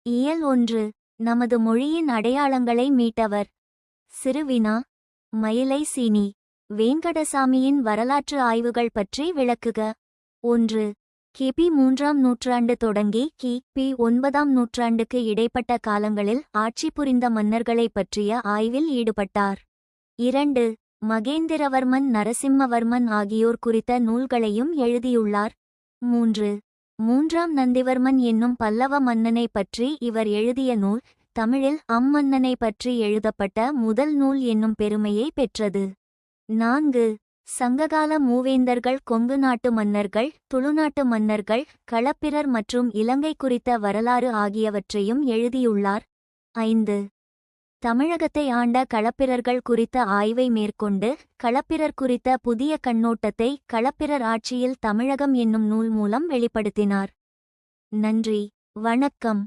இயல் 1. நமது மொழியின் அடையாளங்களை மீட்டவர். சிறுவினா. மயிலை சீனி. வேங்கடசாமியின் வரலாற்று ஆய்வுகள் பற்றி விளக்குக. 1. கிபி 3ஆம் நூற்றாண்டு தொடங்கி கிபி 9ஆம் நூற்றாண்டுக்கு இடைப்பட்ட காலங்களில் ஆட்சி புரிந்த மன்னர்களைப் பற்றிய ஆய்வில் ஈடுபட்டார். 2. மகேந்திரவர்மன் நரசிம்மவர்மன் ஆகியோர் குறித்த நூல்களையும் எழுதியுள்ளார். 3. 3ஆம் நந்திவர்மன் என்னும் பல்லவ மன்னனை பற்றி இவர் எழுதிய நூல் தமிழில் அம்மன்னனை பற்றி எழுதப்பட்ட முதல் நூல் என்னும் பெருமையை பெற்றது. 4. சங்ககால மூவேந்தர்கள், கொங்கு நாட்டு மன்னர்கள், துளுநாட்டு மன்னர்கள், களப்பிரர் மற்றும் இலங்கை குறித்த வரலாறு ஆகியவற்றையும் எழுதியுள்ளார். 5. தமிழகத்தை ஆண்ட களப்பிரர்கள் குறித்த ஆய்வை மேற்கொண்டு களப்பிரர் குறித்த புதிய கண்ணோட்டத்தை களப்பிரர் ஆட்சியில் தமிழகம் என்னும் நூல் மூலம் வெளிப்படுத்தினார். நன்றி, வணக்கம்.